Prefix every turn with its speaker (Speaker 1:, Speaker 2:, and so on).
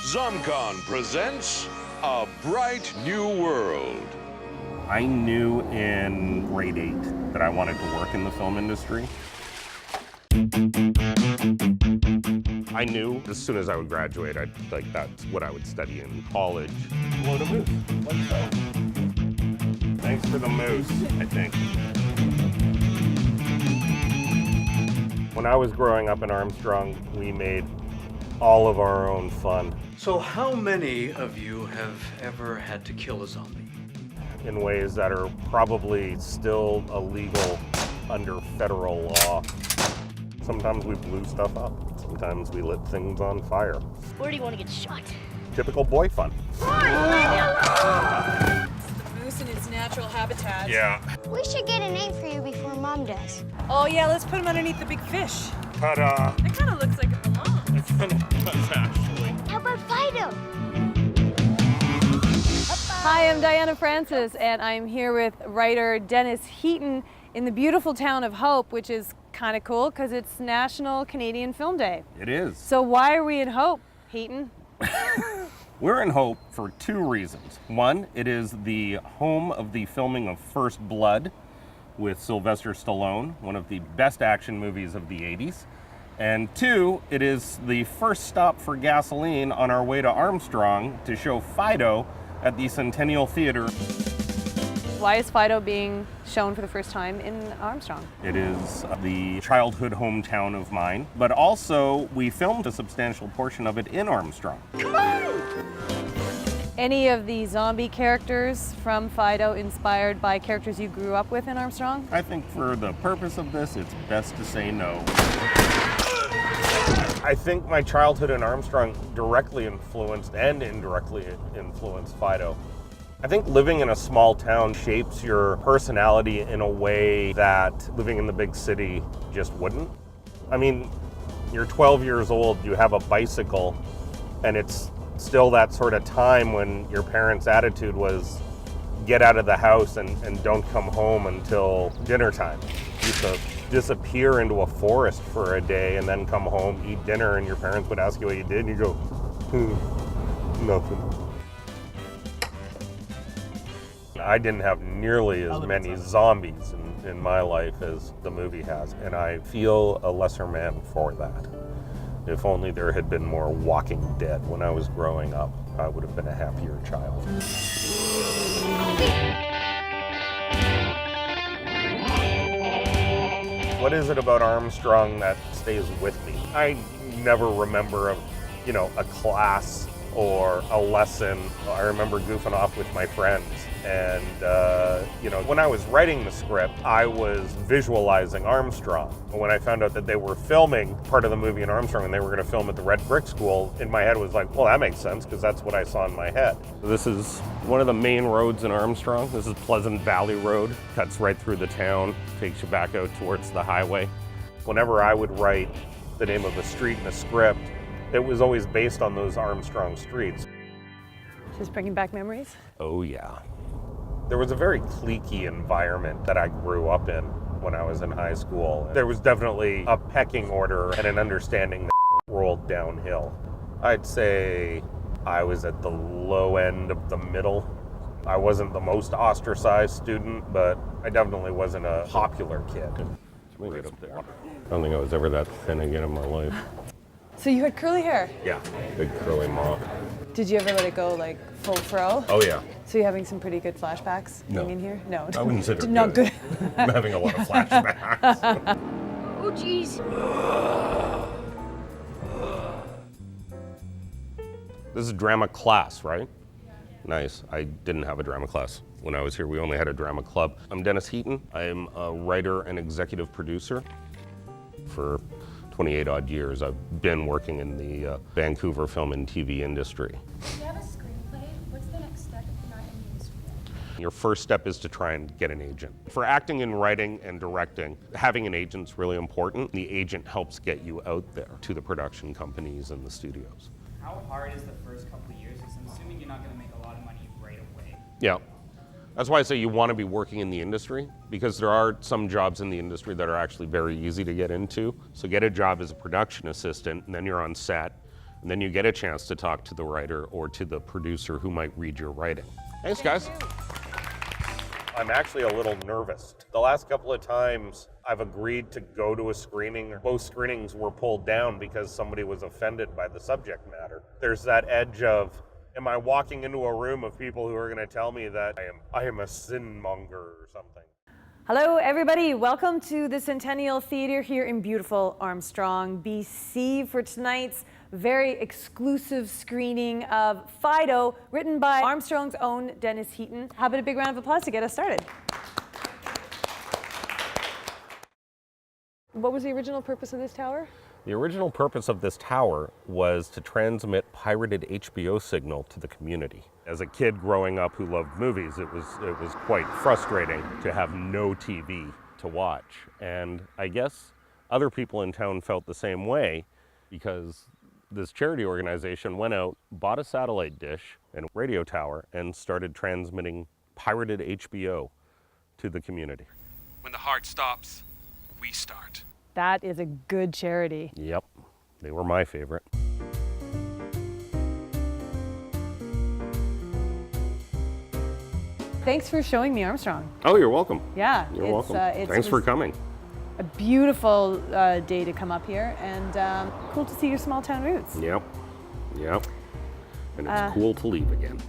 Speaker 1: Zomcon presents A Bright New World.
Speaker 2: I knew in grade 8 that I wanted to work in the film industry. I knew as soon as I would graduate, that's what I would study in college. Load of moose. Let's go. Thanks for the moose, I think. When I was growing up in Armstrong, we made all of our own fun.
Speaker 3: So how many of you have ever had to kill a zombie?
Speaker 2: In ways that are probably still illegal under federal law. Sometimes we blew stuff up. Sometimes we lit things on fire.
Speaker 4: Where do you want to get shot?
Speaker 2: Typical boy fun.
Speaker 5: The moose in its natural habitat.
Speaker 2: Yeah.
Speaker 6: We should get a name for you before Mom does.
Speaker 5: Oh yeah, let's put him underneath the big fish.
Speaker 2: Ta-da.
Speaker 5: It kind of looks like it belongs.
Speaker 2: It kind of does, actually.
Speaker 6: How about Fido?
Speaker 5: Hi, I'm Diana Francis, and I'm here with writer Dennis Heaton in the beautiful town of Hope, which is kind of cool because it's National Canadian Film Day.
Speaker 2: It is.
Speaker 5: So why are we in Hope, Heaton?
Speaker 2: We're in Hope for two reasons. One, it is the home of the filming of First Blood with Sylvester Stallone, one of the best action movies of the 80s. And two, it is the first stop for gasoline on our way to Armstrong to show Fido at the Centennial Theater.
Speaker 5: Why is Fido being shown for the first time in Armstrong?
Speaker 2: It is the childhood hometown of mine, but also we filmed a substantial portion of it in Armstrong.
Speaker 5: Come on! Any of the zombie characters from Fido inspired by characters you grew up with in Armstrong?
Speaker 2: I think for the purpose of this, it's best to say no. I think my childhood in Armstrong directly influenced and indirectly influenced Fido. I think living in a small town shapes your personality in a way that living in the big city just wouldn't. I mean, you're 12 years old, you have a bicycle, and it's still that sort of time when your parents' attitude was get out of the house and don't come home until dinner time. You used to disappear into a forest for a day and then come home, eat dinner, and your parents would ask you what you did, and you go, nothing. I didn't have nearly as many zombies in my life as the movie has, and I feel a lesser man for that. If only there had been more Walking Dead when I was growing up, I would have been a happier child. What is it about Armstrong that stays with me? I never remember a class or a lesson. I remember goofing off with my friends. And, when I was writing the script, I was visualizing Armstrong. When I found out that they were filming part of the movie in Armstrong and they were going to film at the Red Brick School, in my head was like, well, that makes sense because that's what I saw in my head. This is one of the main roads in Armstrong. This is Pleasant Valley Road. Cuts right through the town, takes you back out towards the highway. Whenever I would write the name of a street in a script, it was always based on those Armstrong streets.
Speaker 5: Just bringing back memories?
Speaker 2: Oh, yeah. There was a very cliquey environment that I grew up in when I was in high school. There was definitely a pecking order and an understanding that rolled downhill. I'd say I was at the low end of the middle. I wasn't the most ostracized student, but I definitely wasn't a popular kid. Let me get up there. I don't think I was ever that thin again in my life.
Speaker 5: So you had curly hair?
Speaker 2: Yeah, big curly mop.
Speaker 5: Did you ever let it go like full fro?
Speaker 2: Oh yeah.
Speaker 5: So you're having some pretty good flashbacks being in here? No.
Speaker 2: I wouldn't say they're
Speaker 5: not good.
Speaker 2: I'm having a lot of flashbacks.
Speaker 6: Oh, geez.
Speaker 2: This is drama class, right? Nice. I didn't have a drama class when I was here. We only had a drama club. I'm Dennis Heaton. I'm a writer and executive producer. For 28 odd years, I've been working in the Vancouver film and TV industry.
Speaker 7: Do you have a screenplay? What's the next step if you're not in the industry yet?
Speaker 2: Your first step is to try and get an agent. For acting and writing and directing, having an agent's really important. The agent helps get you out there to the production companies and the studios.
Speaker 8: How hard is the first couple of years? Because I'm assuming you're not going to make a lot of money right away.
Speaker 2: Yeah. That's why I say you want to be working in the industry, because there are some jobs in the industry that are actually very easy to get into. So get a job as a production assistant, and then you're on set, And then you get a chance to talk to the writer or to the producer who might read your writing. Thanks, guys. I'm actually a little nervous. The last couple of times I've agreed to go to a screening, both screenings were pulled down because somebody was offended by the subject matter. There's that edge of, am I walking into a room of people who are going to tell me that I am a sin monger or something?
Speaker 5: Hello, everybody. Welcome to the Centennial Theatre here in beautiful Armstrong, BC, for tonight's very exclusive screening of Fido, written by Armstrong's own Dennis Heaton. How about a big round of applause to get us started? What was the original purpose of this tower?
Speaker 2: The original purpose of this tower was to transmit pirated HBO signal to the community. As a kid growing up who loved movies, it was quite frustrating to have no TV to watch. And I guess other people in town felt the same way, because this charity organization went out, bought a satellite dish and a radio tower, and started transmitting pirated HBO to the community.
Speaker 4: When the heart stops, we start.
Speaker 5: That is a good charity.
Speaker 2: Yep, they were my favorite.
Speaker 5: Thanks for showing me Armstrong.
Speaker 2: Oh, you're welcome.
Speaker 5: Yeah.
Speaker 2: You're welcome.
Speaker 5: It's
Speaker 2: Thanks for coming.
Speaker 5: a beautiful day to come up here, and cool to see your small town roots.
Speaker 2: Yep, yep. And it's cool to leave again.